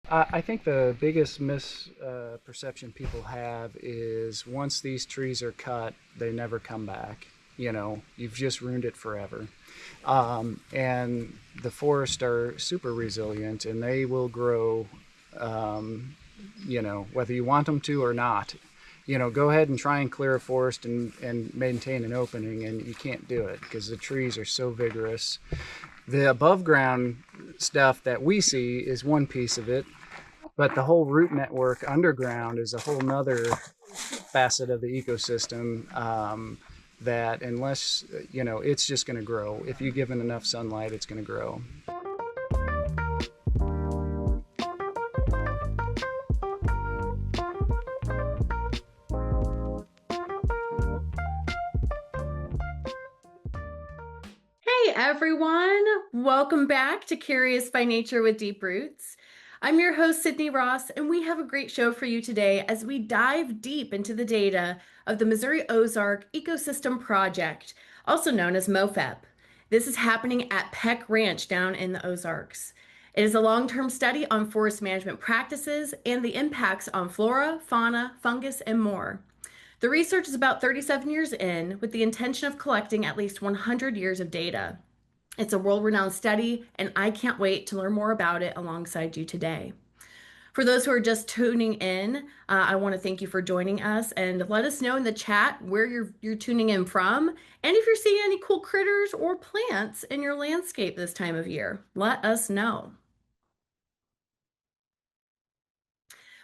I think the biggest misperception people have is once these trees are cut, they never come back. You know, you've just ruined it forever. And the forests are super resilient and they will grow, whether you want them to or not. Go ahead and try and clear a forest and maintain an opening, and you can't do it because the trees are so vigorous. The above ground stuff that we see is one piece of it, but the whole root network underground is a whole nother facet of the ecosystem that unless, it's just going to grow. If you give it enough sunlight, it's going to grow. Hey everyone, welcome back to Curious by Nature with Deep Roots. I'm your host, Sydney Ross, and we have a great show for you today as we dive deep into the data of the Missouri Ozark Ecosystem Project, also known as MOFEP. This is happening at Peck Ranch down in the Ozarks. It is a long-term study on forest management practices and the impacts on flora, fauna, fungus, and more. The research is about 37 years in with the intention of collecting at least 100 years of data. It's a world-renowned study, and I can't wait to learn more about it alongside you today. For those who are just tuning in, I want to thank you for joining us and let us know in the chat where you're tuning in from and if you're seeing any cool critters or plants in your landscape this time of year. Let us know.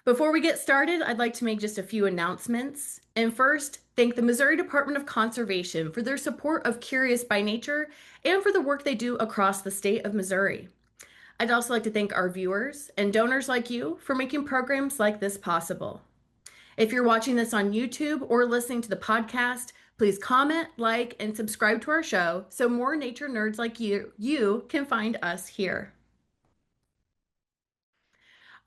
Before we get started, I'd like to make just a few announcements. And first, thank the Missouri Department of Conservation for their support of Curious by Nature and for the work they do across the state of Missouri. I'd also like to thank our viewers and donors like you for making programs like this possible. If you're watching this on YouTube or listening to the podcast, please comment, like, and subscribe to our show so more nature nerds like you can find us here.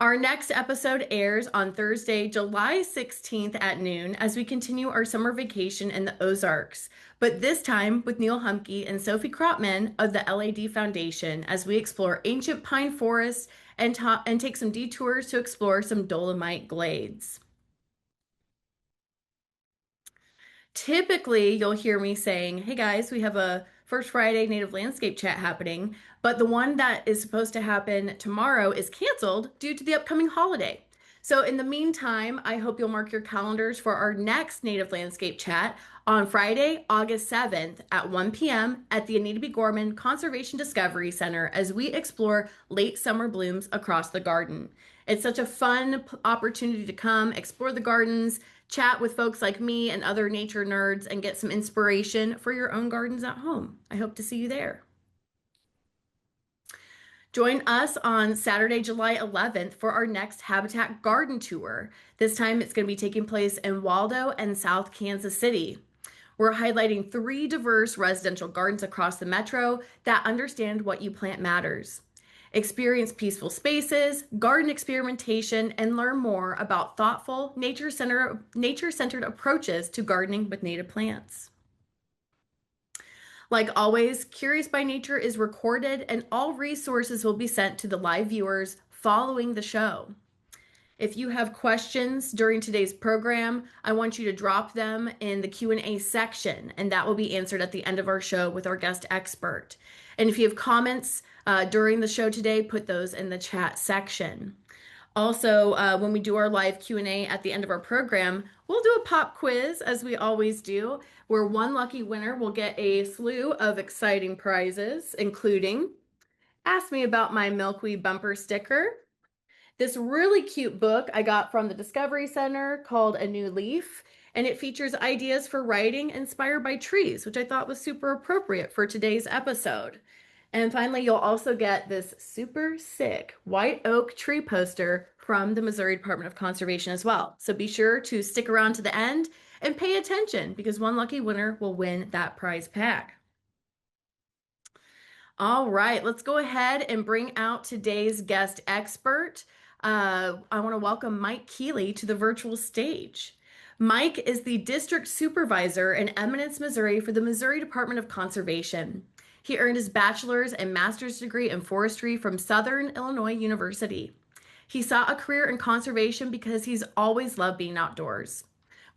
Our next episode airs on Thursday, July 16th at noon as we continue our summer vacation in the Ozarks, but this time with Neil Humke and Sophie Kropman of the LAD Foundation as we explore ancient pine forests and take some detours to explore some dolomite glades. Typically, you'll hear me saying, hey guys, we have a First Friday Native Landscape Chat happening, but the one that is supposed to happen tomorrow is canceled due to the upcoming holiday. So in the meantime, I hope you'll mark your calendars for our next Native Landscape Chat on Friday, August 7th at 1 p.m. at the Anita B. Gorman Conservation Discovery Center as we explore late summer blooms across the garden. It's such a fun opportunity to come explore the gardens, chat with folks like me and other nature nerds, and get some inspiration for your own gardens at home. I hope to see you there. Join us on Saturday, July 11th for our next Habitat Garden Tour. This time it's going to be taking place in Waldo and South Kansas City. We're highlighting 3 diverse residential gardens across the metro that understand what you plant matters. Experience peaceful spaces, garden experimentation, and learn more about thoughtful, nature-centered approaches to gardening with native plants. Like always, Curious by Nature is recorded and all resources will be sent to the live viewers following the show. If you have questions during today's program, I want you to drop them in the Q&A section, and that will be answered at the end of our show with our guest expert. And if you have comments during the show today, put those in the chat section. Also, when we do our live Q&A at the end of our program, we'll do a pop quiz, as we always do, where one lucky winner will get a slew of exciting prizes, including Ask Me About My Milkweed bumper sticker, this really cute book I got from the Discovery Center called A New Leaf, and it features ideas for writing inspired by trees, which I thought was super appropriate for today's episode. And finally, you'll also get this super sick white oak tree poster from the Missouri Department of Conservation as well. So be sure to stick around to the end and pay attention because one lucky winner will win that prize pack. All right, let's go ahead and bring out today's guest expert. I want to welcome Mike Keeley to the virtual stage. Mike is the district supervisor in Eminence, Missouri for the Missouri Department of Conservation. He earned his bachelor's and master's degree in forestry from Southern Illinois University. He saw a career in conservation because he's always loved being outdoors.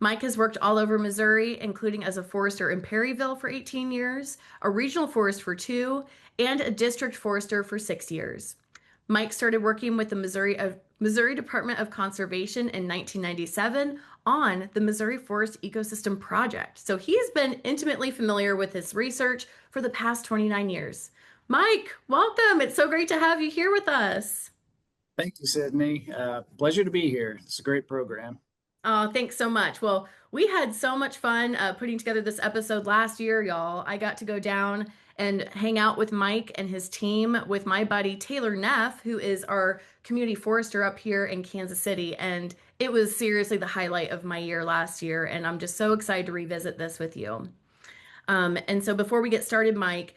Mike has worked all over Missouri, including as a forester in Perryville for 18 years, a regional forest for 2, and a district forester for 6 years. Mike started working with the Missouri Department of Conservation in 1997 on the Missouri Forest Ecosystem Project. So he's been intimately familiar with this research for the past 29 years. Mike, welcome. It's so great to have you here with us. Thank you, Sydney. Pleasure to be here. It's a great program. Oh, thanks so much. Well, we had so much fun putting together this episode last year, y'all. I got to go down and hang out with Mike and his team with my buddy Taylor Neff, who is our community forester up here in Kansas City. And it was seriously the highlight of my year last year. And I'm just so excited to revisit this with you. And so before we get started, Mike,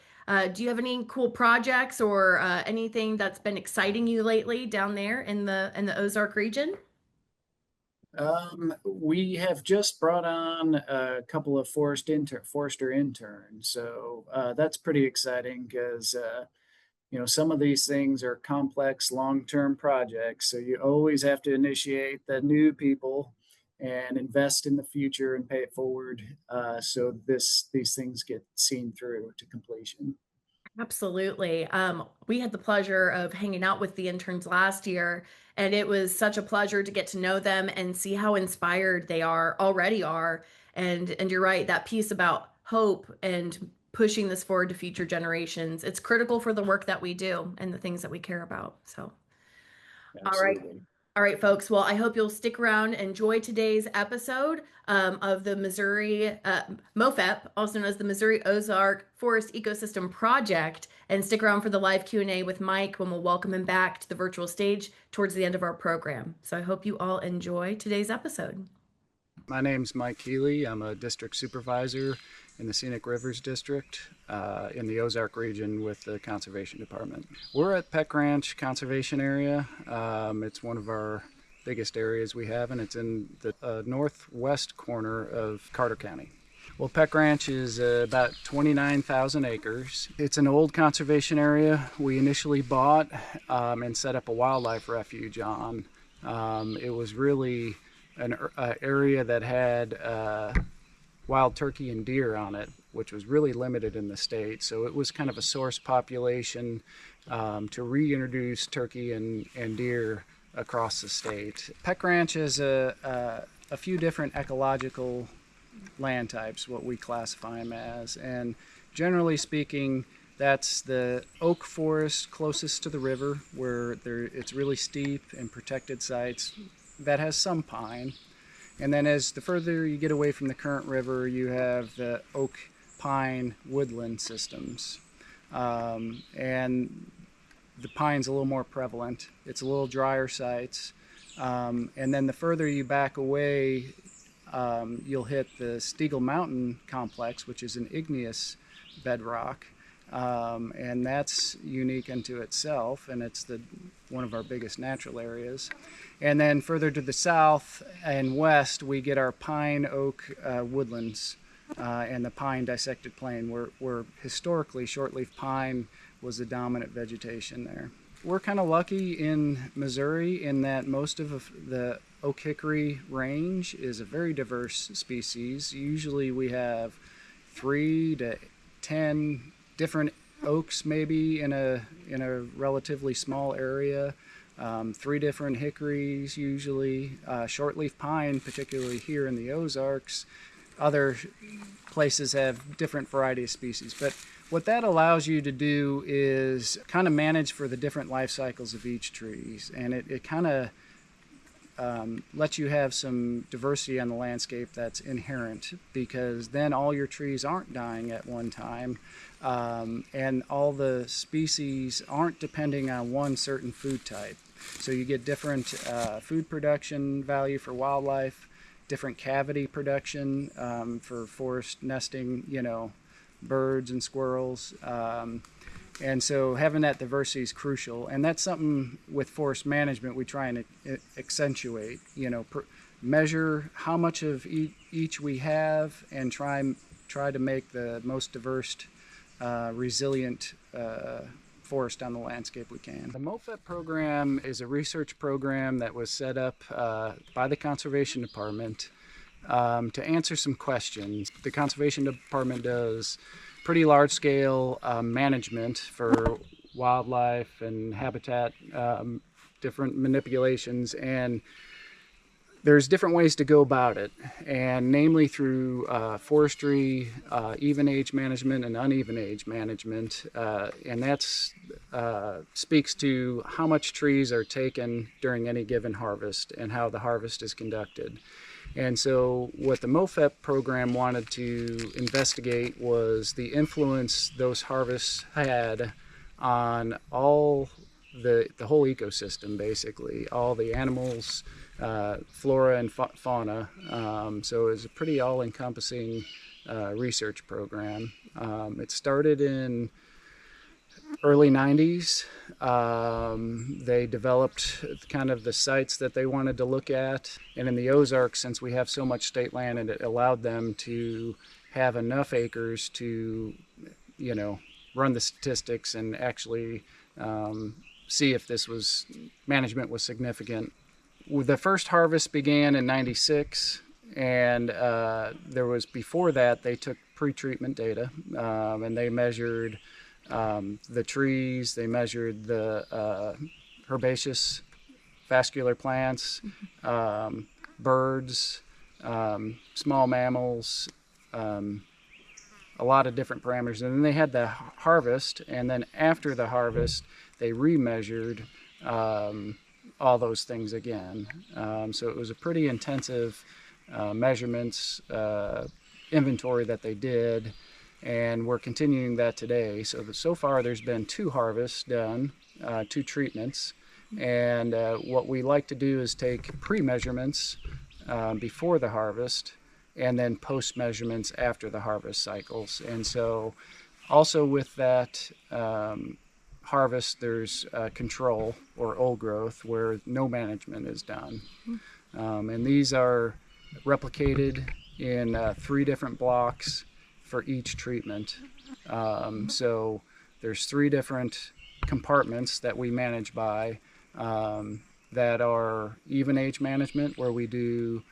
do you have any cool projects or anything that's been exciting you lately down there in the Ozark region? We have just brought on a couple of forester interns, so that's pretty exciting because some of these things are complex long-term projects, so you always have to initiate the new people and invest in the future and pay it forward, so these things get seen through to completion. Absolutely. We had the pleasure of hanging out with the interns last year, and it was such a pleasure to get to know them and see how inspired they already are. And you're right, that piece about hope and pushing this forward to future generations, it's critical for the work that we do and the things that we care about. So, all right. Absolutely. All right, folks. Well, I hope you'll stick around and enjoy today's episode of the Missouri MOFEP, also known as the Missouri Ozark Forest Ecosystem Project, and stick around for the live Q&A with Mike when we'll welcome him back to the virtual stage towards the end of our program. So I hope you all enjoy today's episode. My name's Mike Keeley. I'm a district supervisor in the Scenic Rivers District in the Ozark region with the Conservation Department. We're at Peck Ranch Conservation Area. It's one of our biggest areas we have, and it's in the northwest corner of Carter County. Well, Peck Ranch is about 29,000 acres. It's an old conservation area we initially bought and set up a wildlife refuge on. It was really an area that had wild turkey and deer on it, which was really limited in the state. So it was kind of a source population to reintroduce turkey and deer across the state. Peck Ranch has a few different ecological land types, what we classify them as. And generally speaking, that's the oak forest closest to the river, where it's really steep and protected sites that has some pine. And then as the further you get away from the current river, you have the oak pine woodland systems. And the pine's a little more prevalent. It's a little drier sites. And then the further you back away, you'll hit the Steagle Mountain complex, which is an igneous bedrock. And that's unique unto itself, and it's one of our biggest natural areas. And then further to the south and west, we get our pine oak woodlands and the pine dissected plain, where historically shortleaf pine was the dominant vegetation there. We're kind of lucky in Missouri in that most of the oak hickory range is a very diverse species. Usually we have 3 to 10 different oaks maybe in a relatively small area. 3 different hickories usually, shortleaf pine, particularly here in the Ozarks. Other places have different variety of species. But what that allows you to do is kind of manage for the different life cycles of each tree. And it kind of lets you have some diversity on the landscape that's inherent, because then all your trees aren't dying at one time, and all the species aren't depending on one certain food type. So you get different food production value for wildlife, different cavity production for forest nesting, birds and squirrels. And so having that diversity is crucial, and that's something with forest management we try and accentuate. Measure how much of each we have, and try to make the most diverse, resilient forest on the landscape we can. The MOFEP program is a research program that was set up by the Conservation Department to answer some questions. The Conservation Department does pretty large-scale management for wildlife and habitat, different manipulations, and there's different ways to go about it, and namely through forestry, even age management and uneven age management, and that's speaks to how much trees are taken during any given harvest and how the harvest is conducted. And so what the MOFEP program wanted to investigate was the influence those harvests had on all the whole ecosystem, basically, all the animals, flora and fauna. So it was a pretty all-encompassing research program. It started in early 90s. They developed kind of the sites that they wanted to look at, and in the Ozark, since we have so much state land, and it allowed them to have enough acres to, you know, run the statistics and actually see if this was management was significant. The first harvest began in 96, and there was, before that, they took pre-treatment data, and they measured the trees, they measured the herbaceous vascular plants, birds, small mammals, a lot of different parameters. And then they had the harvest, and then after the harvest, they remeasured all those things again. So it was a pretty intensive measurements inventory that they did, and we're continuing that today. So far there's been 2 harvests done, 2 treatments, and what we like to do is take pre-measurements before the harvest and then post-measurements after the harvest cycles. And so also with that harvest, there's control or old growth where no management is done. And these are replicated in 3 different blocks for each treatment. So there's 3 different compartments that we manage by that are even age management, where we do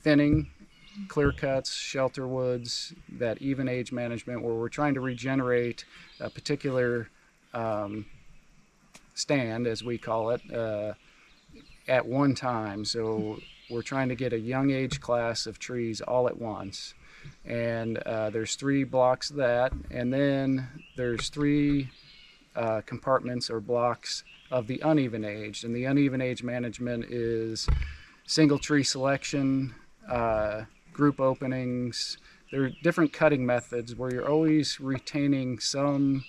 thinning, clear cuts, shelter woods, that even age management where we're trying to regenerate a particular stand, as we call it, at one time. So we're trying to get a young age class of trees all at once. And there's 3 blocks of that, and then there's 3 compartments or blocks of the uneven age. And the uneven age management is single tree selection, group openings. There are different cutting methods where you're always retaining some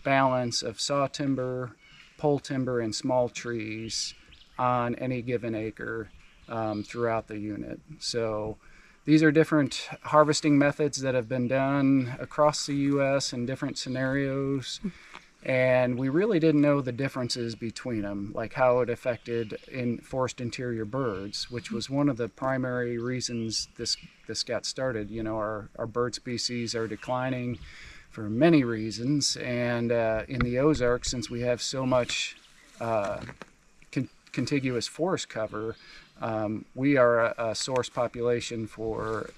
balance of saw timber, pole timber, and small trees on any given acre throughout the unit. So these are different harvesting methods that have been done across the U.S. in different scenarios, and we really didn't know the differences between them, like how it affected in forest interior birds, which was one of the primary reasons this got started. You know, our bird species are declining for many reasons, and in the Ozark, since we have so much contiguous forest cover, we are a source population for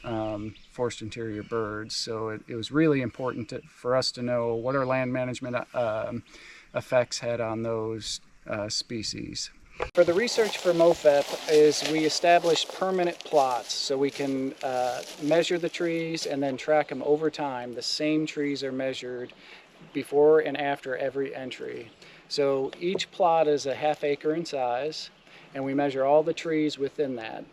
forest interior birds. So it was really important for us to know what our land management effects had on those species. For the research for MOFEP is we established permanent plots so we can measure the trees and then track them over time. The same trees are measured before and after every entry. So each plot is a ½ acre in size, and we measure all the trees within that.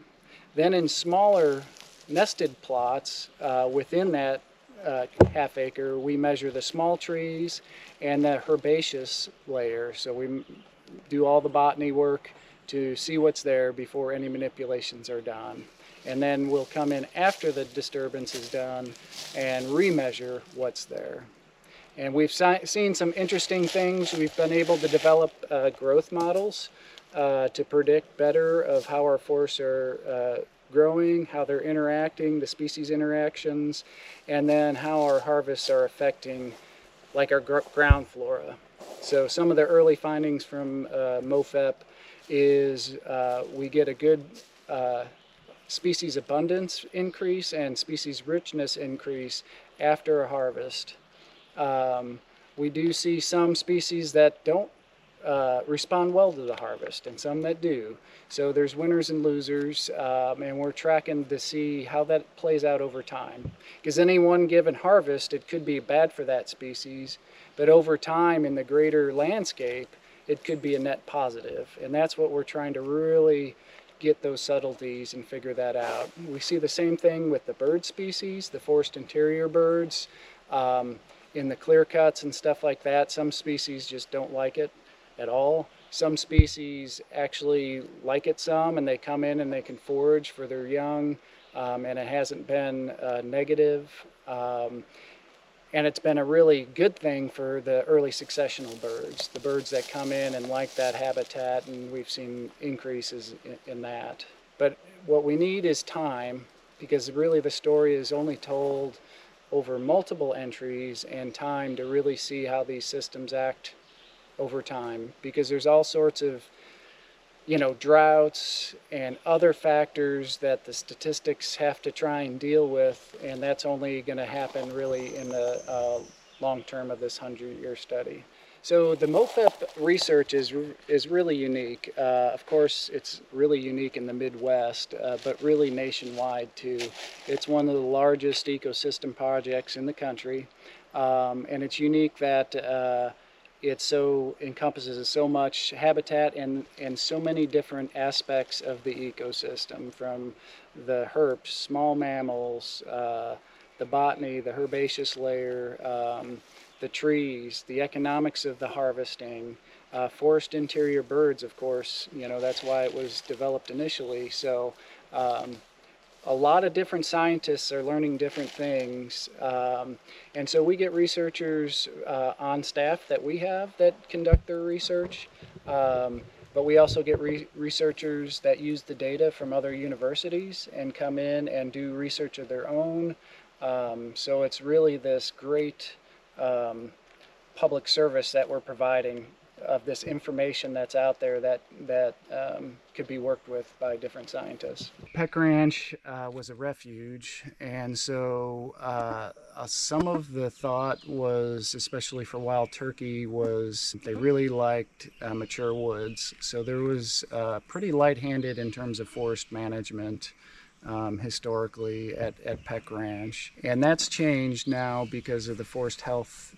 Then in smaller nested plots within that ½ acre, we measure the small trees and the herbaceous layer. So we do all the botany work to see what's there before any manipulations are done. And then we'll come in after the disturbance is done and remeasure what's there. And we've seen some interesting things. We've been able to develop growth models to predict better of how our forests are growing, how they're interacting, the species interactions, and then how our harvests are affecting like our ground flora. So some of the early findings from MOFEP is we get a good species abundance increase and species richness increase after a harvest. We do see some species that don't respond well to the harvest and some that do. So there's winners and losers, and we're tracking to see how that plays out over time. Because any one given harvest, it could be bad for that species, but over time in the greater landscape, it could be a net positive. And that's what we're trying to really get those subtleties and figure that out. We see the same thing with the bird species, the forest interior birds, in the clear cuts and stuff like that. Some species just don't like it at all. Some species actually like it some, and they come in and they can forage for their young, and it hasn't been negative. And it's been a really good thing for the early successional birds, the birds that come in and like that habitat, and we've seen increases in that. But what we need is time, because really the story is only told over multiple entries, and time to really see how these systems act over time, because there's all sorts of droughts and other factors that the statistics have to try and deal with, and that's only going to happen really in the long term of this 100-year study. So the MOFEP research is really unique. Of course, it's really unique in the Midwest, but really nationwide too. It's one of the largest ecosystem projects in the country, and it's unique that it so encompasses so much habitat and so many different aspects of the ecosystem, from the herps, small mammals, the botany, the herbaceous layer, the trees, the economics of the harvesting, forest interior birds, of course, that's why it was developed initially. So a lot of different scientists are learning different things. And so we get researchers on staff that we have that conduct their research. But we also get researchers that use the data from other universities and come in and do research of their own. So it's really this great public service that we're providing of this information that's out there that could be worked with by different scientists. Peck Ranch was a refuge, and so some of the thought was, especially for wild turkey, was they really liked mature woods. So there was pretty light-handed in terms of forest management historically at Peck Ranch, and that's changed now because of the forest health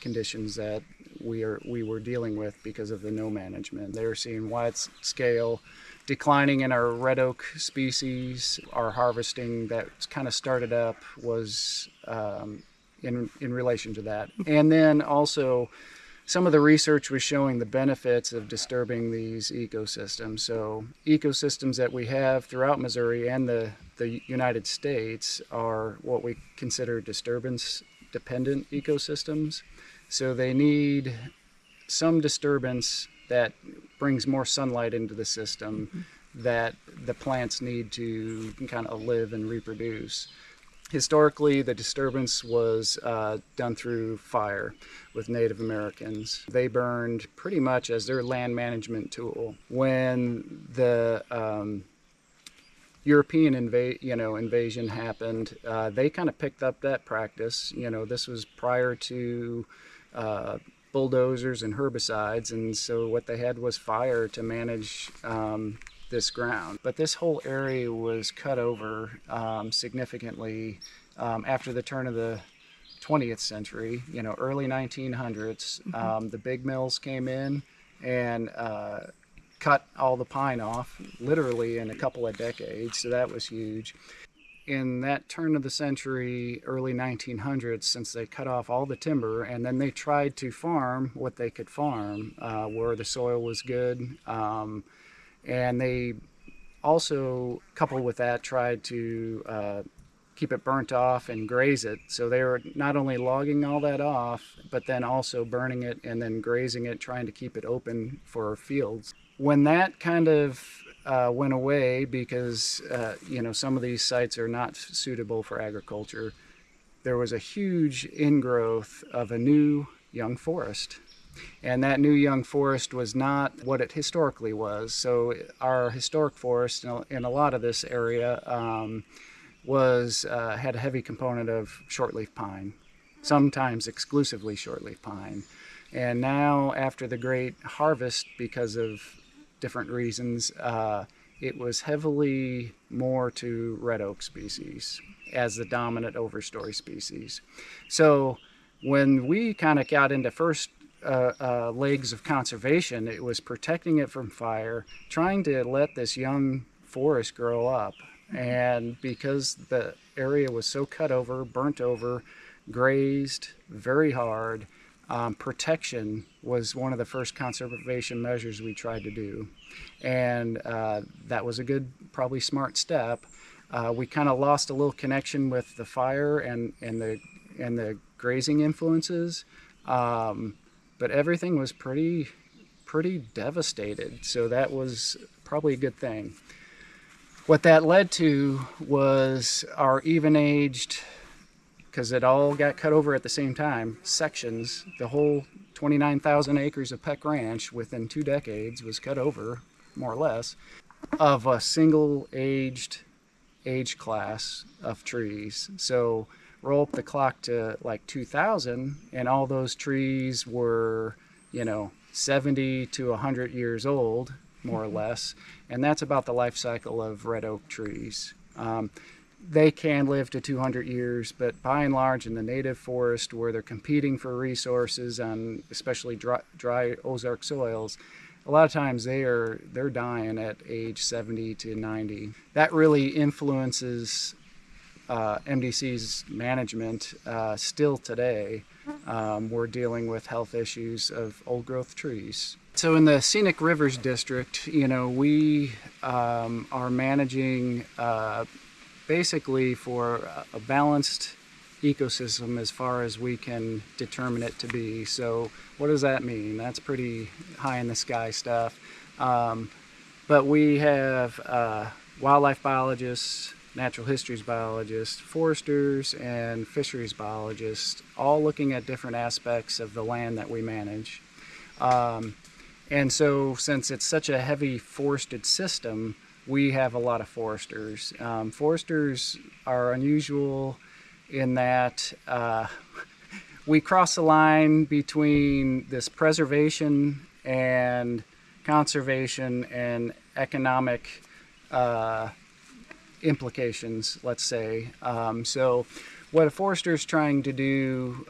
conditions that we were dealing with because of the no management. They were seeing wide scale declining in our red oak species. Our harvesting that kind of started up was in relation to that. And then also some of the research was showing the benefits of disturbing these ecosystems. So ecosystems that we have throughout Missouri and the United States are what we consider disturbance dependent ecosystems. So they need some disturbance that brings more sunlight into the system that the plants need to kind of live and reproduce. Historically, the disturbance was done through fire with Native Americans. They burned pretty much as their land management tool. When the European invasion happened, they kind of picked up that practice. This was prior to bulldozers and herbicides, and so what they had was fire to manage this ground. But this whole area was cut over significantly after the turn of the 20th century, early 1900s. The big mills came in and cut all the pine off literally in a couple of decades, so that was huge. In that turn of the century, early 1900s, since they cut off all the timber, and then they tried to farm what they could farm where the soil was good, and they also, coupled with that, tried to keep it burnt off and graze it. So they were not only logging all that off, but then also burning it and then grazing it, trying to keep it open for fields. When that kind of went away because some of these sites are not suitable for agriculture, there was a huge ingrowth of a new young forest. And that new young forest was not what it historically was. So our historic forest in a lot of this area had a heavy component of shortleaf pine, sometimes exclusively shortleaf pine. And now, after the great harvest, because of different reasons, it was heavily more to red oak species as the dominant overstory species. So when we kind of got into first legs of conservation, it was protecting it from fire, trying to let this young forest grow up. And because the area was so cut over, burnt over, grazed very hard, protection was one of the first conservation measures we tried to do. And that was a good, probably smart step. We kind of lost a little connection with the fire and the grazing influences, but everything was pretty devastated. So that was probably a good thing. What that led to was our even-aged, because it all got cut over at the same time, sections. The whole 29,000 acres of Peck Ranch within 2 decades was cut over, more or less, of a single age class of trees. So roll up the clock to like 2000, and all those trees were, 70 to 100 years old, more or less. And that's about the life cycle of red oak trees. They can live to 200 years, but by and large in the native forest, where they're competing for resources on especially dry Ozark soils, a lot of times they're dying at age 70 to 90. That really influences MDC's management still today. We're dealing with health issues of old growth trees. So in the Scenic Rivers District, we are managing basically for a balanced ecosystem as far as we can determine it to be. So what does that mean? That's pretty high in the sky stuff. But we have wildlife biologists, natural histories biologists, foresters, and fisheries biologists, all looking at different aspects of the land that we manage. And so since it's such a heavy forested system, we have a lot of foresters. Foresters are unusual in that we cross the line between this preservation and conservation and economic implications, let's say. So what a forester is trying to do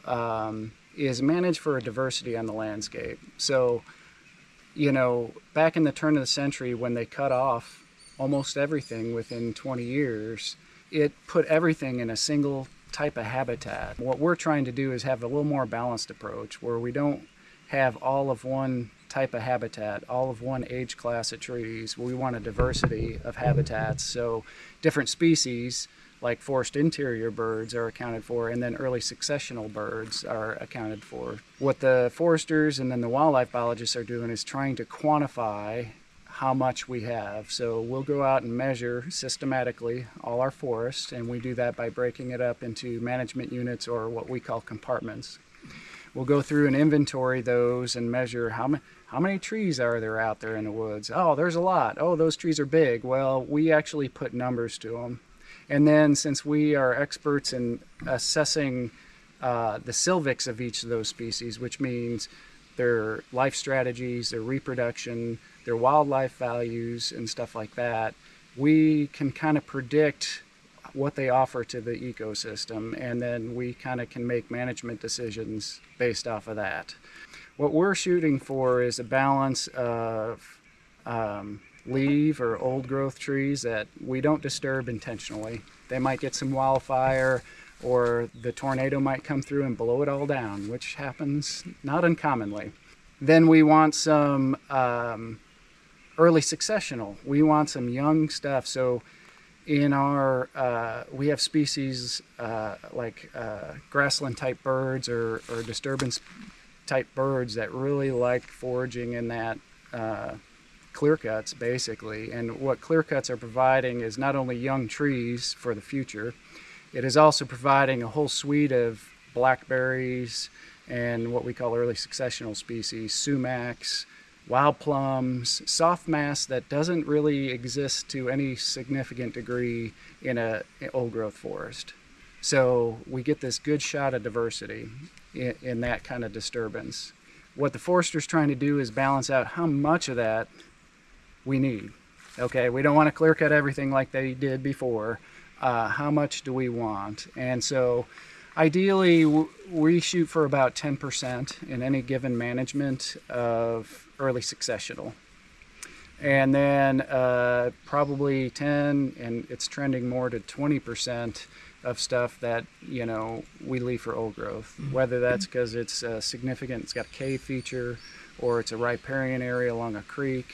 is manage for a diversity on the landscape. So, back in the turn of the century, when they cut off almost everything within 20 years, it put everything in a single type of habitat. What we're trying to do is have a little more balanced approach where we don't have all of one type of habitat, all of one age class of trees. We want a diversity of habitats. So different species like forest interior birds are accounted for, and then early successional birds are accounted for. What the foresters and then the wildlife biologists are doing is trying to quantify how much we have. So we'll go out and measure systematically all our forests, and we do that by breaking it up into management units, or what we call compartments. We'll go through and inventory those and measure how many trees are there out there in the woods. Oh, there's a lot. Oh, those trees are big. Well, we actually put numbers to them. And then, since we are experts in assessing the sylvics of each of those species, which means their life strategies, their reproduction, their wildlife values, and stuff like that, we can kind of predict what they offer to the ecosystem, and then we kind of can make management decisions based off of that. What we're shooting for is a balance of leaf or old growth trees that we don't disturb intentionally. They might get some wildfire, or the tornado might come through and blow it all down, which happens not uncommonly. Then we want some early successional. We want some young stuff. So in our, we have species like grassland type birds or disturbance type birds that really like foraging in that clear cuts, basically. And what clear cuts are providing is not only young trees for the future, It is also providing a whole suite of blackberries and what we call early successional species, sumacs, wild plums, soft mass that doesn't really exist to any significant degree in an old growth forest. So we get this good shot of diversity in that kind of disturbance. What the forester's trying to do is balance out how much of that we need. Okay, we don't want to clear cut everything like they did before. How much do we want? And so ideally we shoot for about 10% in any given management of early successional. And then probably 10, and it's trending more to 20% of stuff that, you know, we leave for old growth, whether that's because it's significant, it's got a cave feature, or it's a riparian area along a creek.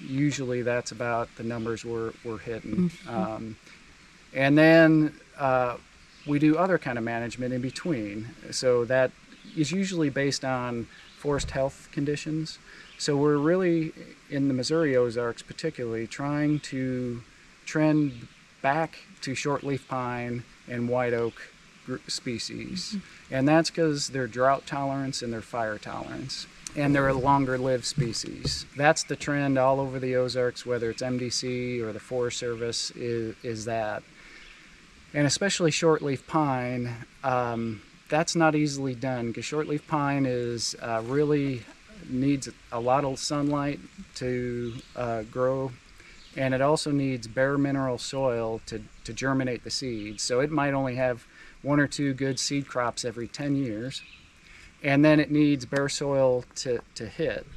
Usually that's about the numbers we're hitting. And then we do other kind of management in between. So that is usually based on forest health conditions. So we're really, in the Missouri Ozarks particularly, trying to trend back to shortleaf pine and white oak species. And that's because their drought tolerance and their fire tolerance. And they're a longer lived species. That's the trend all over the Ozarks, whether it's MDC or the Forest Service, is that. And especially shortleaf pine, that's not easily done because shortleaf pine is really needs a lot of sunlight to grow, and it also needs bare mineral soil to germinate the seeds. So it might only have 1 or 2 good seed crops every 10 years. And then it needs bare soil to hit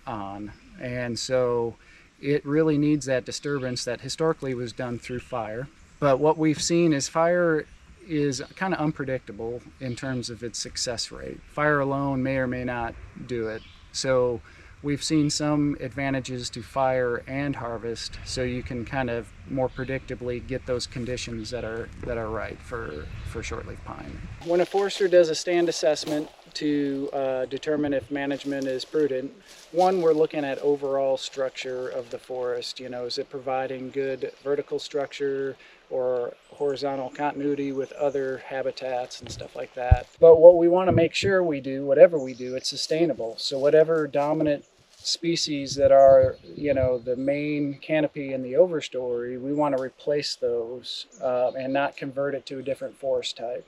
on. And so it really needs that disturbance that historically was done through fire. But what we've seen is fire is kind of unpredictable in terms of its success rate. Fire alone may or may not do it. So we've seen some advantages to fire and harvest, so you can kind of more predictably get those conditions that are right for shortleaf pine. When a forester does a stand assessment to determine if management is prudent, one, we're looking at overall structure of the forest. You know, is it providing good vertical structure or horizontal continuity with other habitats and stuff like that. But what we want to make sure we do, whatever we do, it's sustainable. So whatever dominant species that are, you know, the main canopy in the overstory, we want to replace those and not convert it to a different forest type.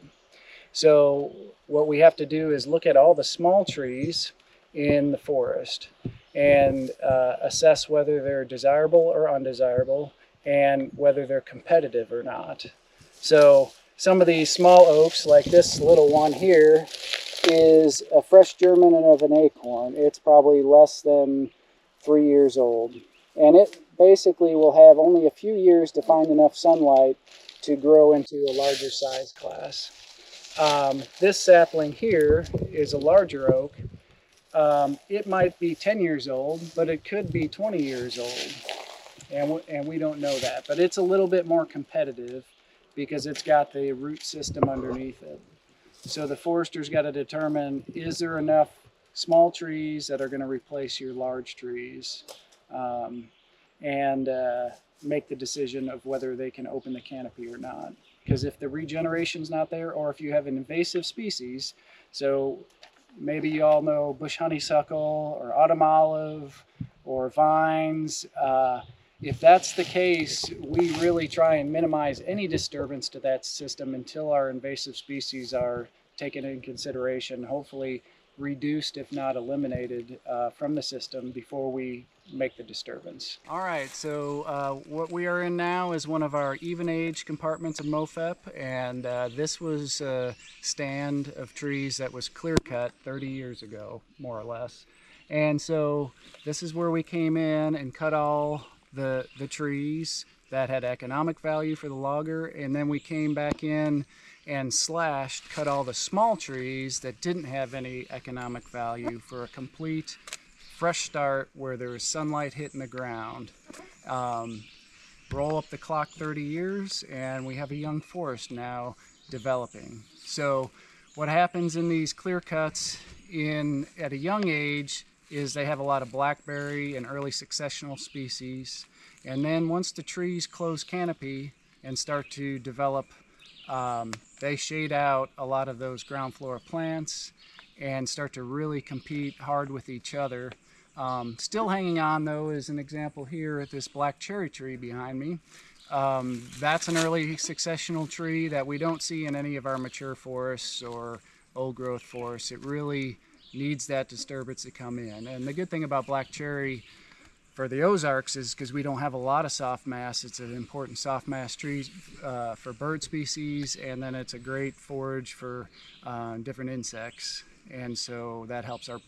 So what we have to do is look at all the small trees in the forest and assess whether they're desirable or undesirable and whether they're competitive or not. So some of these small oaks, like this little one here, is a fresh germinant of an acorn. It's probably less than 3 years old. And it basically will have only a few years to find enough sunlight to grow into a larger size class. This sapling here is a larger oak. It might be 10 years old, but it could be 20 years old. And we don't know that. But it's a little bit more competitive because it's got the root system underneath it. So the forester's got to determine, is there enough small trees that are going to replace your large trees, and make the decision of whether they can open the canopy or not. Because if the regeneration's not there, or if you have an invasive species, so maybe you all know bush honeysuckle or autumn olive or vines, if that's the case, we really try and minimize any disturbance to that system until our invasive species are taken into consideration, hopefully reduced if not eliminated from the system before we make the disturbance. All right, so what we are in now is one of our even age compartments of MOFEP, and this was a stand of trees that was clear cut 30 years ago, more or less. And so this is where we came in and cut all the trees that had economic value for the logger, and then we came back in and cut all the small trees that didn't have any economic value for a complete fresh start where there was sunlight hitting the ground. Roll up the clock 30 years and we have a young forest now developing. So what happens in these clear cuts at a young age is they have a lot of blackberry and early successional species. And then once the trees close canopy and start to develop. They shade out a lot of those ground flora plants and start to really compete hard with each other. Still hanging on though is an example here at this black cherry tree behind me. That's an early successional tree that we don't see in any of our mature forests or old growth forests. It really needs that disturbance to come in. And the good thing about black cherry for the Ozarks is because we don't have a lot of soft mass, it's an important soft mass tree for bird species, and then it's a great forage for different insects. And so that helps our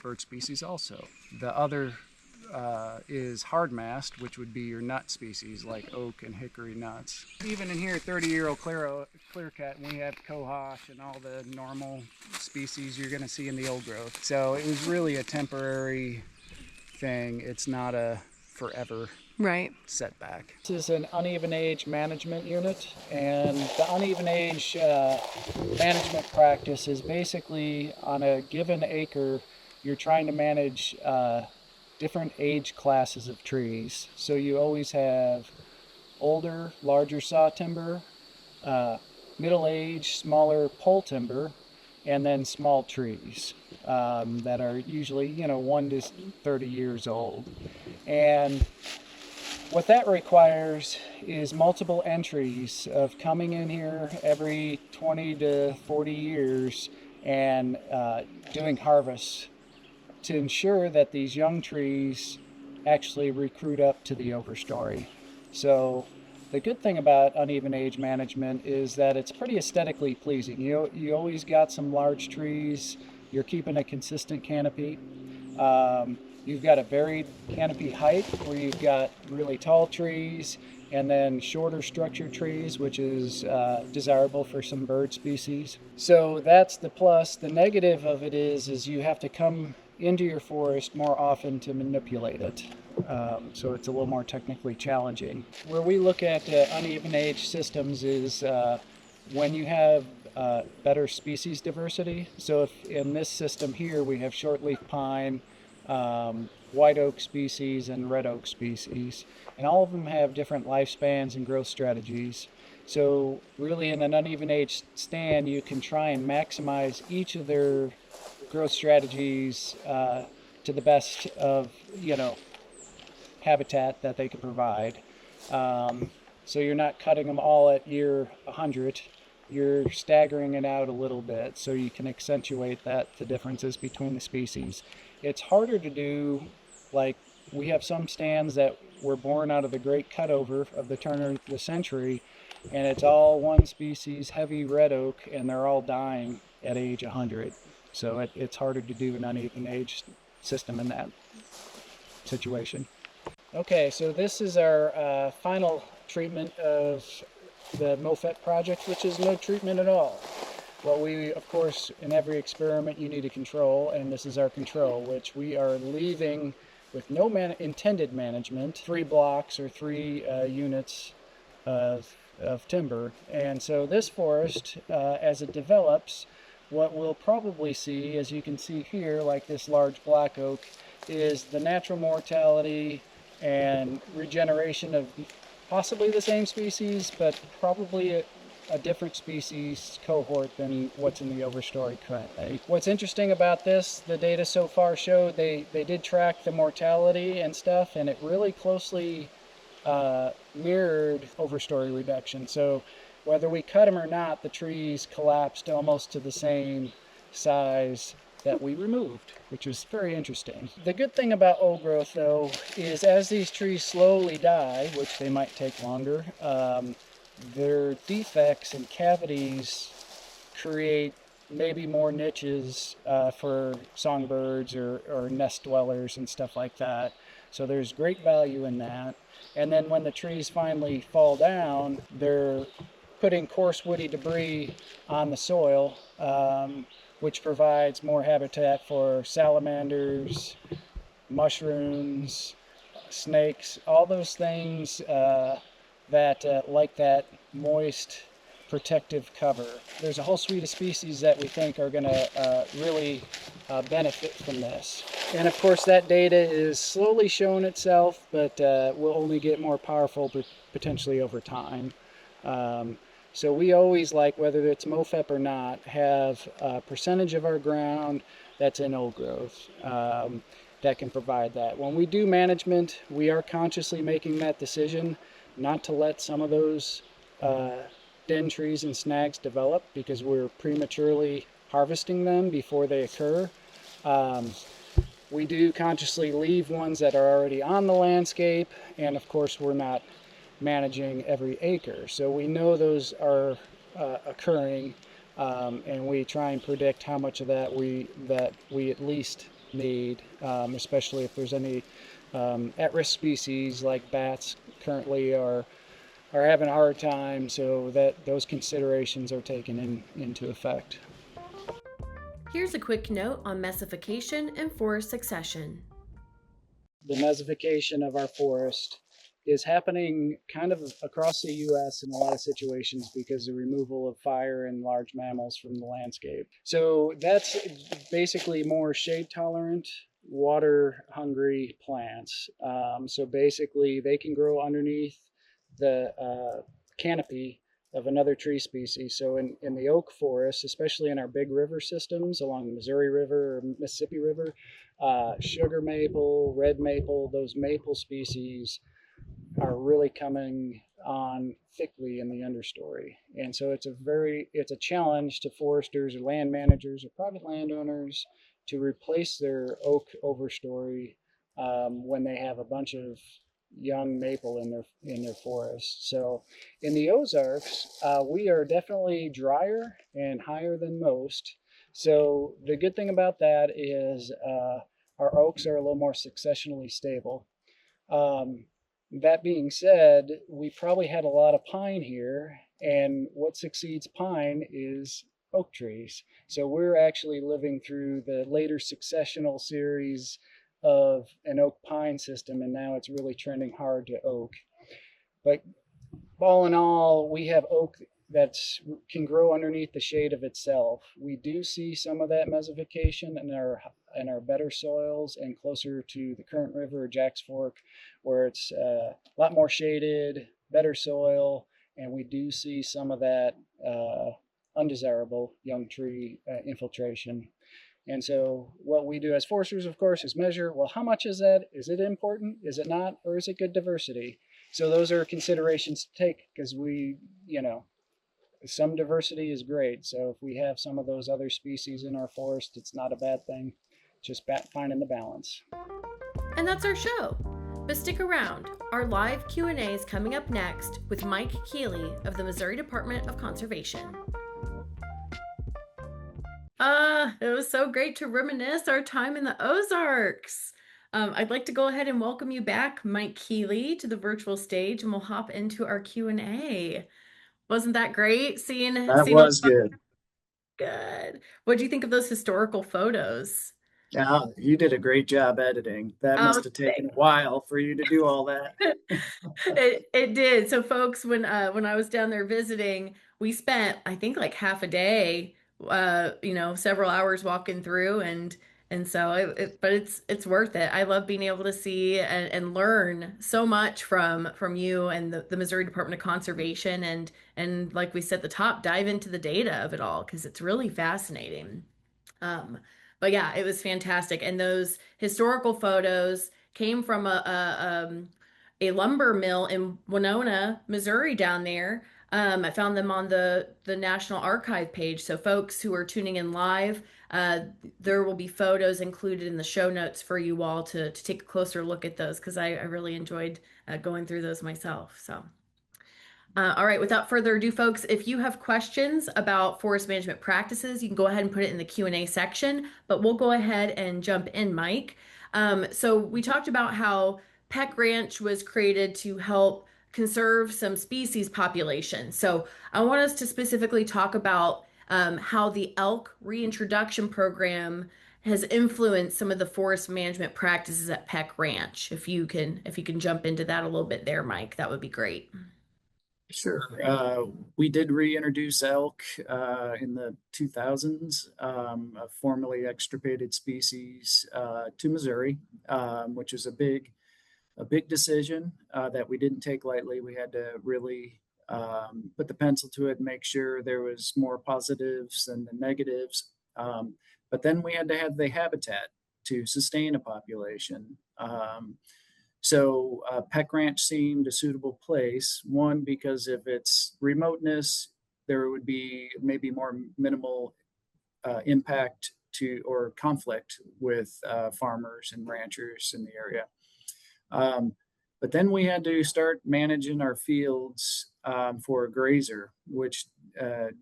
bird species also. The other is hard-mast, which would be your nut species like oak and hickory nuts. Even in here, 30-year-old clearcut, we have cohosh and all the normal species you're going to see in the old growth. So it was really a temporary thing. It's not a forever setback. This is an uneven age management unit, and the uneven age management practice is basically on a given acre, you're trying to manage different age classes of trees. So you always have older, larger saw timber, middle-aged, smaller pole timber, and then small trees that are usually, 1 to 30 years old. And what that requires is multiple entries of coming in here every 20 to 40 years and doing harvests to ensure that these young trees actually recruit up to the overstory. So the good thing about uneven age management is that it's pretty aesthetically pleasing. You always got some large trees, you're keeping a consistent canopy. You've got a varied canopy height where you've got really tall trees and then shorter structured trees, which is desirable for some bird species. So that's the plus. The negative of it is you have to come into your forest more often to manipulate it. So it's a little more technically challenging. Where we look at uneven age systems is when you have better species diversity. So if in this system here we have shortleaf pine, white oak species, and red oak species, and all of them have different lifespans and growth strategies. So really in an uneven age stand, you can try and maximize each of their growth strategies to the best of habitat that they can provide. So you're not cutting them all at year 100. You're staggering it out a little bit so you can accentuate the differences between the species. It's harder to do, like we have some stands that were born out of the great cutover of the turn of the century, and it's all one species, heavy red oak, and they're all dying at age 100. So it's harder to do an uneven age system in that situation. Okay, so this is our final treatment of the MOFEP project, which is no treatment at all. Well, we, of course, in every experiment you need a control, and this is our control, which we are leaving with no intended management, 3 blocks or 3 units of timber. And so this forest, as it develops, what we'll probably see, as you can see here, like this large black oak, is the natural mortality and regeneration of possibly the same species, but probably a different species cohort than what's in the overstory currently. What's interesting about this, the data so far showed they did track the mortality and stuff, and it really closely mirrored overstory reduction. So whether we cut them or not, the trees collapsed almost to the same size that we removed, which was very interesting. The good thing about old growth, though, is as these trees slowly die, which they might take longer, their defects and cavities create maybe more niches for songbirds or nest dwellers and stuff like that. So there's great value in that. And then when the trees finally fall down, they're putting coarse woody debris on the soil, which provides more habitat for salamanders, mushrooms, snakes, all those things that like that moist protective cover. There's a whole suite of species that we think are going to really benefit from this. And of course that data is slowly showing itself, but will only get more powerful potentially over time. So we always like, whether it's MOFEP or not, have a percentage of our ground that's in old growth that can provide that. When we do management, we are consciously making that decision not to let some of those den trees and snags develop because we're prematurely harvesting them before they occur. We do consciously leave ones that are already on the landscape, and of course we're not managing every acre. So we know those are occurring, and we try and predict how much of that we at least need, especially if there's any at-risk species like bats currently are having a hard time, so that those considerations are taken into effect. Here's a quick note on mesification and forest succession. The mesification of our forest is happening kind of across the U.S. in a lot of situations because of the removal of fire and large mammals from the landscape. So that's basically more shade tolerant, water hungry plants. So basically they can grow underneath the canopy of another tree species. So in the oak forest, especially in our big river systems along the Missouri River or Mississippi River, sugar maple, red maple, those maple species are really coming on thickly in the understory. And so it's a challenge to foresters or land managers or private landowners to replace their oak overstory when they have a bunch of young maple in their forest. So in the Ozarks, we are definitely drier and higher than most. So the good thing about that is our oaks are a little more successionally stable. That being said, we probably had a lot of pine here, and what succeeds pine is oak trees. So we're actually living through the later successional series of an oak pine system, and now it's really trending hard to oak. But all in all, we have oak that can grow underneath the shade of itself. We do see some of that mesification in our better soils and closer to the Current River or Jack's Fork, where it's a lot more shaded, better soil, and we do see some of that undesirable young tree infiltration. And so what we do as foresters, of course, is measure, well, how much is that? Is it important? Is it not? Or is it good diversity? So those are considerations to take because some diversity is great. So if we have some of those other species in our forest, it's not a bad thing. Just finding the balance. And that's our show. But stick around. Our live Q&A is coming up next with Mike Keeley of the Missouri Department of Conservation. It was so great to reminisce our time in the Ozarks. I'd like to go ahead and welcome you back, Mike Keeley, to the virtual stage, and we'll hop into our Q&A. Wasn't that great seeing That was good. Good. What do you think of those historical photos? Yeah, you did a great job editing. That must have taken a while for you to do all that. It did. So folks, when I was down there visiting, we spent I think like half a day, several hours walking through and so but it's worth it. I love being able to see and learn so much from you and the Missouri Department of Conservation and like we said at the top, dive into the data of it all because it's really fascinating. But yeah, it was fantastic. And those historical photos came from a lumber mill in Winona, Missouri down there. I found them on the National Archive page. So folks who are tuning in live, there will be photos included in the show notes for you all to take a closer look at those because I really enjoyed going through those myself. So. All right, without further ado, folks, if you have questions about forest management practices, you can go ahead and put it in the Q&A section, but we'll go ahead and jump in, Mike. So we talked about how Peck Ranch was created to help conserve some species population. So I want us to specifically talk about how the elk reintroduction program has influenced some of the forest management practices at Peck Ranch. If you can jump into that a little bit there, Mike, that would be great. Sure. We did reintroduce elk in the 2000s, a formerly extirpated species to Missouri, which is a big decision that we didn't take lightly. We had to really put the pencil to it and make sure there was more positives than the negatives. But then we had to have the habitat to sustain a population. So Peck Ranch seemed a suitable place. One, because of its remoteness, there would be maybe more minimal impact to or conflict with farmers and ranchers in the area. But then we had to start managing our fields for a grazer, which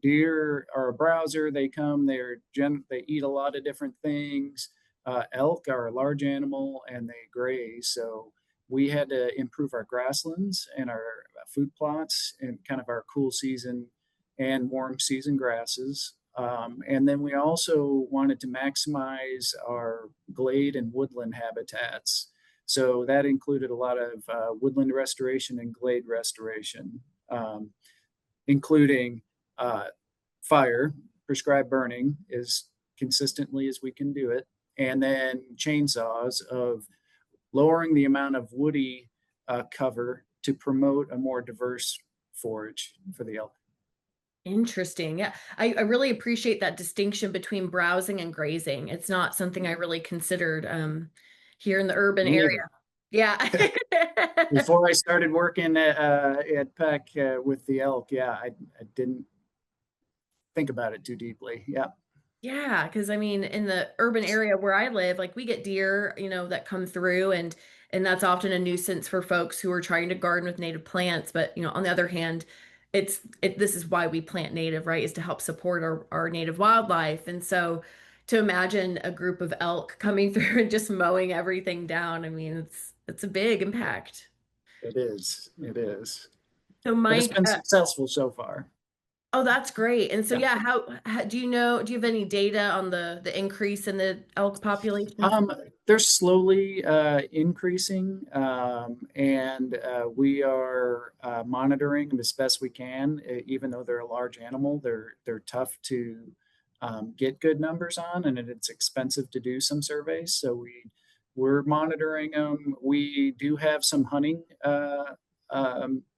deer are a browser. They come, they eat a lot of different things. Elk are a large animal and they graze. So we had to improve our grasslands and our food plots and kind of our cool season and warm season grasses. And then we also wanted to maximize our glade and woodland habitats. So that included a lot of woodland restoration and glade restoration, including fire, prescribed burning as consistently as we can do it, and then chainsaws of lowering the amount of woody cover to promote a more diverse forage for the elk. Interesting. Yeah, I really appreciate that distinction between browsing and grazing. It's not something I really considered here in the urban area. Yeah. Before I started working at Peck with the elk, I didn't think about it too deeply. Yeah. Yeah, because I mean, in the urban area where I live, like we get deer, that come through, and that's often a nuisance for folks who are trying to garden with native plants. But on the other hand, this is why we plant native, right? Is to help support our native wildlife. And so to imagine a group of elk coming through and just mowing everything down, I mean, it's a big impact. It is. It is. So But it's Mike, been successful so far. oh, that's great. And so, Yeah. yeah, how do you have any data on the increase in the elk population? They're slowly increasing, and we are monitoring them as best we can. Even though they're a large animal, they're tough to get good numbers on, and it's expensive to do some surveys. So we're monitoring them. We do have some hunting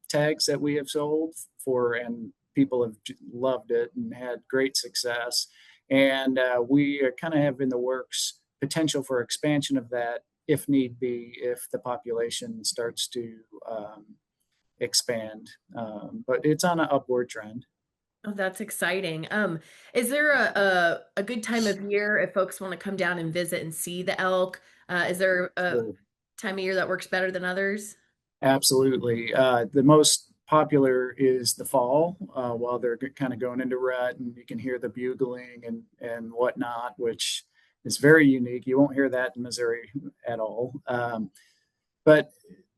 tags that we have sold for, and people have loved it and had great success. And we kind of have in the works potential for expansion of that if need be, if the population starts to expand. But it's on an upward trend. Oh, that's exciting. Is there a good time of year if folks want to come down and visit and see the elk? Is there a So, time of year that works better than others? absolutely. The most popular is the fall, while they're kind of going into rut, and you can hear the bugling and whatnot, which is very unique. You won't hear that in Missouri at all. But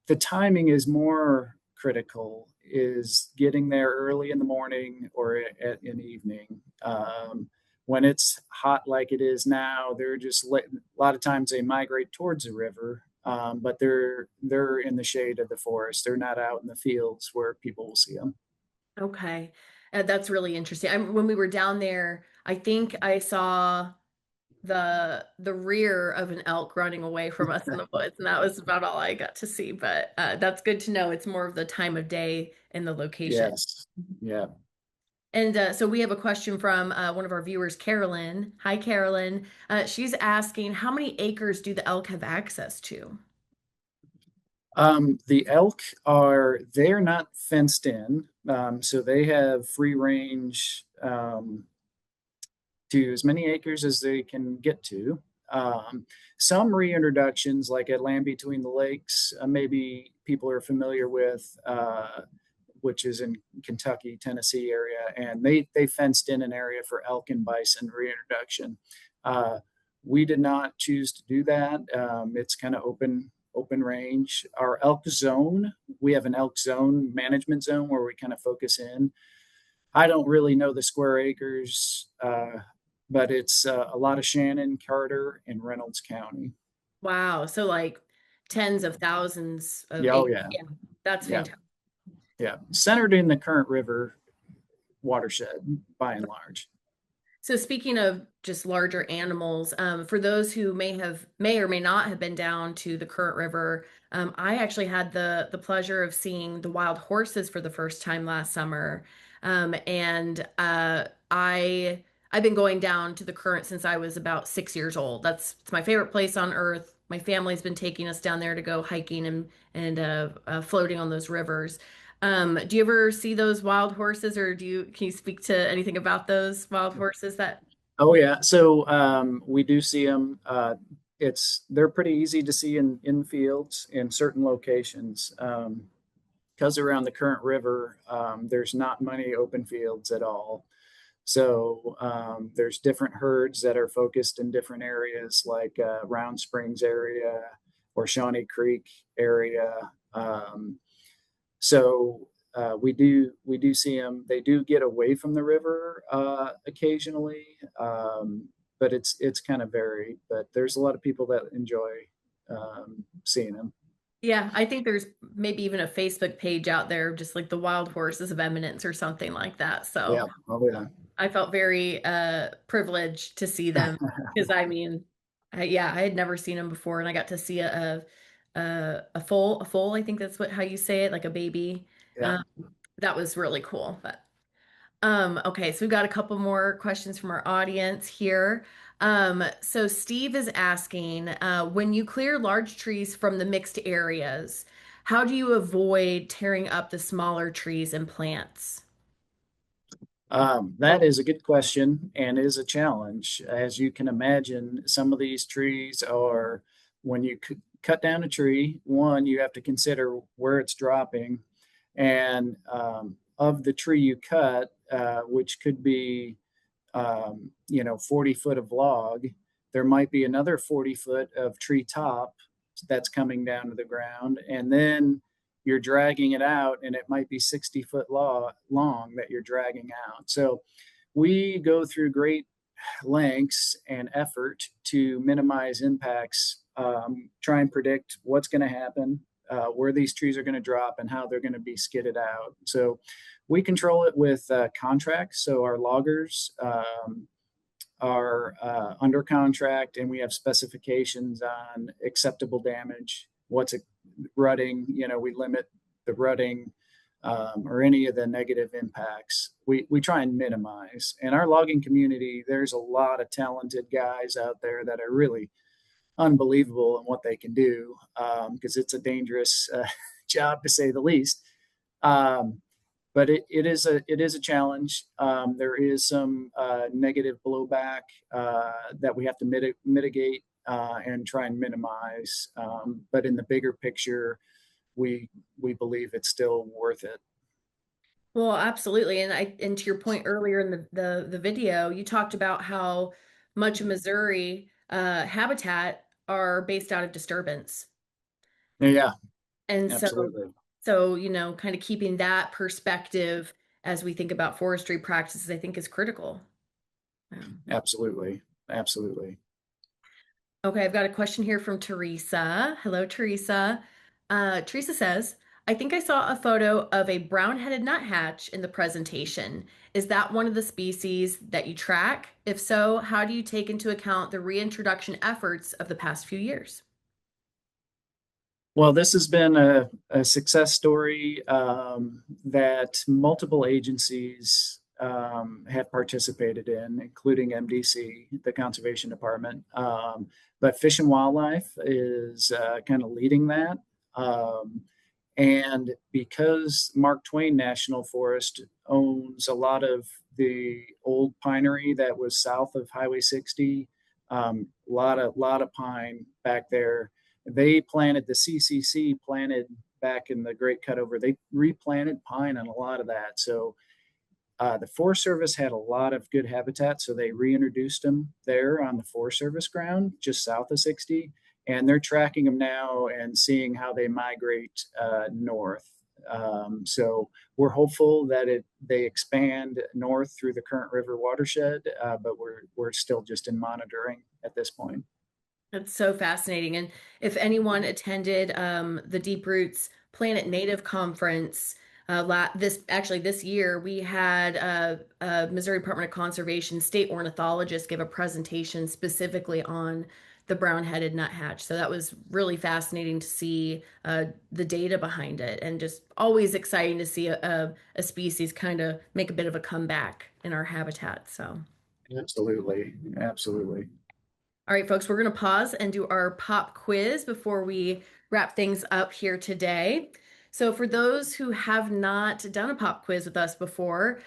the timing is more critical, is getting there early in the morning or in the evening. When it's hot like it is now, a lot of times they migrate towards the river, but they're in the shade of the forest. They're not out in the fields where people will see them. Okay. That's really interesting. When we were down there, I think I saw the rear of an elk running away from us in the woods, and that was about all I got to see. But that's good to know. It's more of the time of day and the location. Yes. Yeah. And so we have a question from one of our viewers, Carolyn. Hi, Carolyn. She's asking, how many acres do the elk have access to? The elk they're not fenced in, so they have free range to as many acres as they can get to. Some reintroductions, like at Land Between the Lakes, maybe people are familiar with, which is in Kentucky, Tennessee area, and they fenced in an area for elk and bison reintroduction. We did not choose to do that. It's kind of open range. Our elk zone, we have an elk zone management zone where we kind of focus in. I don't really know the square acres, but it's a lot of Shannon, Carter, and Reynolds County. Wow. So like tens of thousands of Yeah, oh acres. yeah, Yeah, that's yeah, fantastic. yeah. Centered in the Current River watershed by and large. So speaking of just larger animals. For those who may or may not have been down to the current river, I actually had the pleasure of seeing the wild horses for the first time last summer. And I've been going down to the current since I was about 6 years old. It's my favorite place on earth. My family's been taking us down there to go hiking and floating on those rivers. Do you ever see those wild horses, or can you speak to anything about those wild horses that? Oh yeah. So we do see them. They're pretty easy to see in fields in certain locations. Because around the current river, there's not many open fields at all. So there's different herds that are focused in different areas, like Round Springs area or Shawnee Creek area. We do see them. They do get away from the river occasionally, but it's kind of varied. But there's a lot of people that enjoy seeing them. Yeah, I think there's maybe even a Facebook page out there, just like the wild horses of eminence or something like that. So Yeah. Oh yeah. I felt very privileged to see them because I mean, yeah, I had never seen them before, and I got to see a foal. I think that's how you say it, like a baby. Yeah. Um, that was really cool. But okay, so we've got a couple more questions from our audience here. So Steve is asking, when you clear large trees from the mixed areas, how do you avoid tearing up the smaller trees and plants? That is a good question and is a challenge. As you can imagine, some of these trees are, when you cut down a tree, one, you have to consider where it's dropping. And of the tree you cut, which could be, 40 foot of log, there might be another 40 foot of tree top that's coming down to the ground. And then you're dragging it out, and it might be 60-foot long that you're dragging out. So we go through great lengths and effort to minimize impacts, try and predict what's going to happen, where these trees are going to drop, and how they're going to be skidded out. So we control it with contracts. So our loggers are under contract, and we have specifications on acceptable damage. What's a rutting? We limit the rutting or any of the negative impacts. We try and minimize. In our logging community, there's a lot of talented guys out there that are really unbelievable in what they can do, because it's a dangerous job to say the least. But it is a challenge. There is some negative blowback that we have to mitigate and try and minimize. But in the bigger picture, we believe it's still worth it. Well, absolutely. And to your point earlier in the video, you talked about how much of Missouri habitat are based out of disturbance. Yeah, And absolutely. kind of keeping that perspective as we think about forestry practices, I think is critical. Yeah. Absolutely. Absolutely. Okay, I've got a question here from Teresa. Hello, Teresa. Teresa says, I think I saw a photo of a brown-headed nuthatch in the presentation. Is that one of the species that you track? If so, how do you take into account the reintroduction efforts of the past few years? Well, this has been a success story that multiple agencies have participated in, including MDC, the Conservation Department. But Fish and Wildlife is kind of leading that. And because Mark Twain National Forest owns a lot of the old pinery that was south of Highway 60, lot of pine back there. They planted, the CCC planted back in the Great Cutover. They replanted pine on a lot of that. So the Forest Service had a lot of good habitat, so they reintroduced them there on the Forest Service ground just south of 60, and they're tracking them now and seeing how they migrate north. So we're hopeful that they expand north through the current river watershed, but we're still just in monitoring at this point. That's so fascinating. And if anyone attended the Deep Roots Planet Native Conference This year we had Missouri Department of Conservation state ornithologist give a presentation specifically on the brown-headed nuthatch. So that was really fascinating to see the data behind it, and just always exciting to see a species kind of make a bit of a comeback in our habitat. So, Absolutely. Absolutely. all right, folks, we're going to pause and do our pop quiz before we wrap things up here today. So for those who have not done a pop quiz with us before,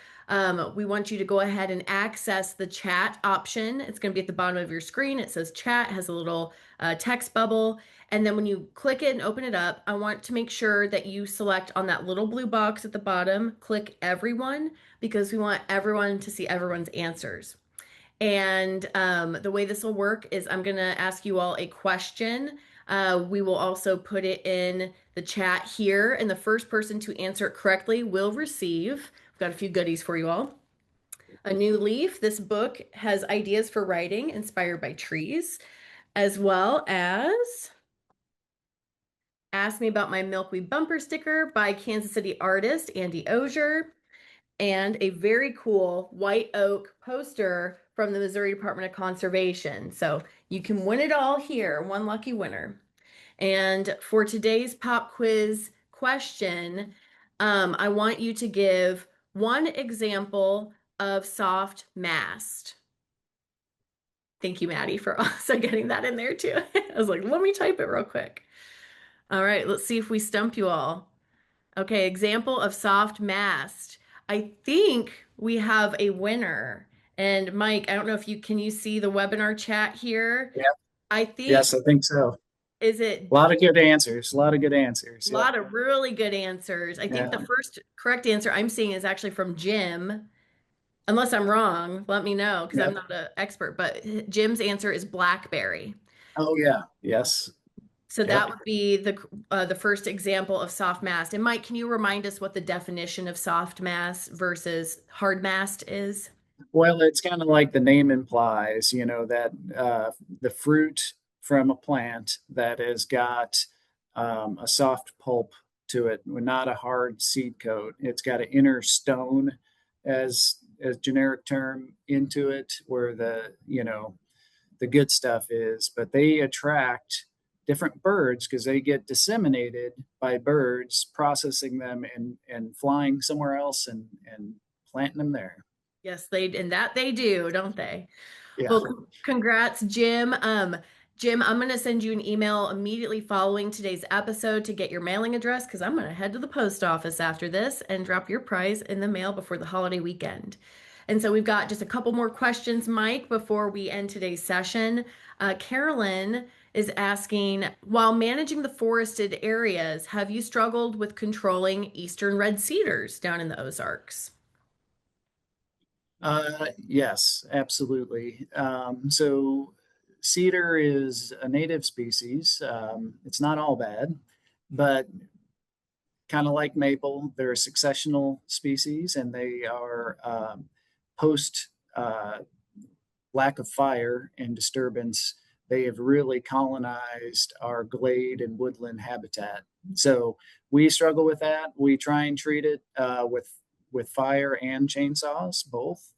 we want you to go ahead and access the chat option. It's going to be at the bottom of your screen. It says chat, has a little text bubble. And then when you click it and open it up, I want to make sure that you select on that little blue box at the bottom, click everyone, because we want everyone to see everyone's answers. And the way this will work is I'm going to ask you all a question. We will also put it in the chat here, and the first person to answer it correctly will receive. We've got a few goodies for you all. A New Leaf. This book has ideas for writing inspired by trees, as well as Ask Me About My Milkweed bumper sticker by Kansas City artist Andy Ogier, and a very cool white oak poster from the Missouri Department of Conservation. So you can win it all here, one lucky winner. And for today's pop quiz question, I want you to give one example of soft mast. Thank you, Maddie, for also getting that in there too. I was like, let me type it real quick. All right, let's see if we stump you all. Okay, example of soft mast. I think we have a winner. And Mike, I don't know if can you see the webinar chat here? Yeah. I think, Yes, I think so. is it A lot of good answers. A lot of good answers. a lot of really good answers. I think Yeah. the first correct answer I'm seeing is actually from Jim. Unless I'm wrong, let me know because I'm Yep. not an expert, but Jim's answer is Blackberry. Oh yeah. Yes. So that Yep. would be the first example of soft mast. And Mike, can you remind us what the definition of soft mast versus hard mast is? Well, it's kind of like the name implies, that the fruit from a plant that has got a soft pulp to it, not a hard seed coat. It's got an inner stone as generic term into it, where the good stuff is. But they attract different birds because they get disseminated by birds processing them and flying somewhere else and planting them there. Yes, they do, don't they? Yeah. Well, congrats, Jim. Jim, I'm going to send you an email immediately following today's episode to get your mailing address because I'm going to head to the post office after this and drop your prize in the mail before the holiday weekend. And so we've got just a couple more questions, Mike, before we end today's session. Carolyn is asking, while managing the forested areas, have you struggled with controlling eastern red cedars down in the Ozarks? Yes, absolutely. So cedar is a native species. It's not all bad, but kind of like maple, they're a successional species, and they are post lack of fire and disturbance. They have really colonized our glade and woodland habitat. So we struggle with that. We try and treat it with fire and chainsaws, both.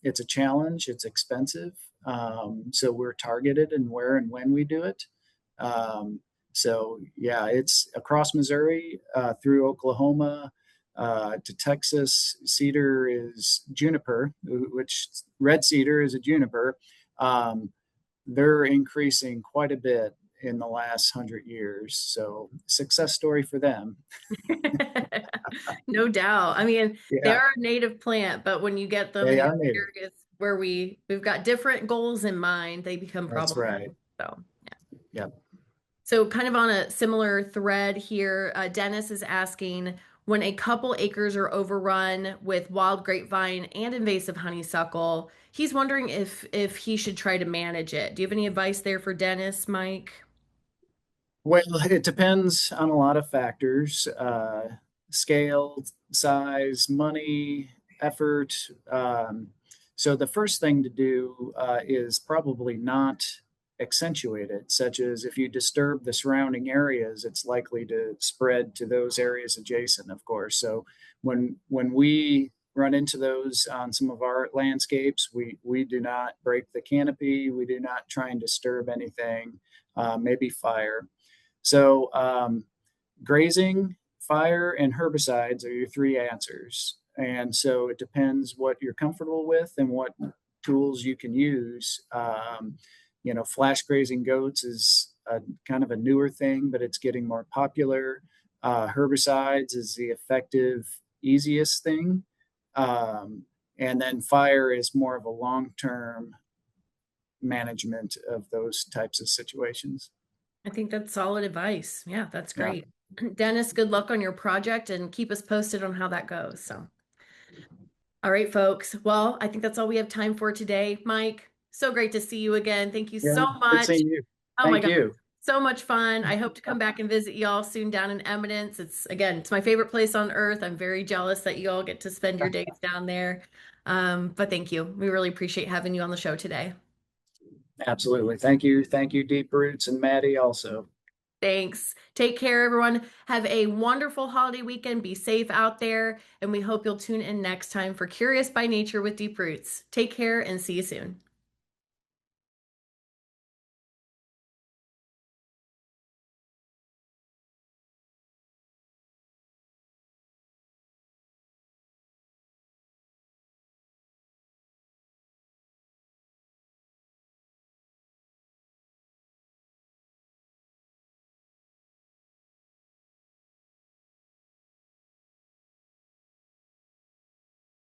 It's a challenge. It's expensive. So we're targeted in where and when we do it. So yeah, it's across Missouri, through Oklahoma, to Texas. Cedar is juniper, which red cedar is a juniper. They're increasing quite a bit in the last 100 years. So success story for them. No doubt. I mean, they Yeah, are a native plant, but when you get them they in are the native. areas where we've got different goals in mind, they become That's right. problematic. So, yeah. Yep. So kind of on a similar thread here, Dennis is asking, when a couple acres are overrun with wild grapevine and invasive honeysuckle, he's wondering if he should try to manage it. Do you have any advice there for Dennis, Mike? Well, it depends on a lot of factors: scale, size, money, effort. So the first thing to do is probably not accentuate it, such as if you disturb the surrounding areas, it's likely to spread to those areas adjacent, of course. So when we run into those on some of our landscapes, we do not break the canopy, we do not try and disturb anything, maybe fire. So grazing, fire, and herbicides are your three answers. And so it depends what you're comfortable with and what tools you can use. Flash grazing goats is kind of a newer thing, but it's getting more popular. Herbicides is the effective, easiest thing. And then fire is more of a long-term management of those types of situations. I think that's solid advice. Yeah, that's great. Yeah. Dennis, good luck on your project and keep us posted on how that goes. So, all right, folks. Well, I think that's all we have time for today. Mike, so great to see you again. Thank you so much. Good seeing you. Oh my God. So much fun. I hope to come back and visit y'all soon down in Eminence. It's my favorite place on earth. I'm very jealous that you all get to spend your days down there. But thank you. We really appreciate having you on the show today. Absolutely. Thank you. Thank you, Deep Roots and Maddie also. Thanks. Take care, everyone. Have a wonderful holiday weekend. Be safe out there. And we hope you'll tune in next time for Curious by Nature with Deep Roots. Take care and see you soon.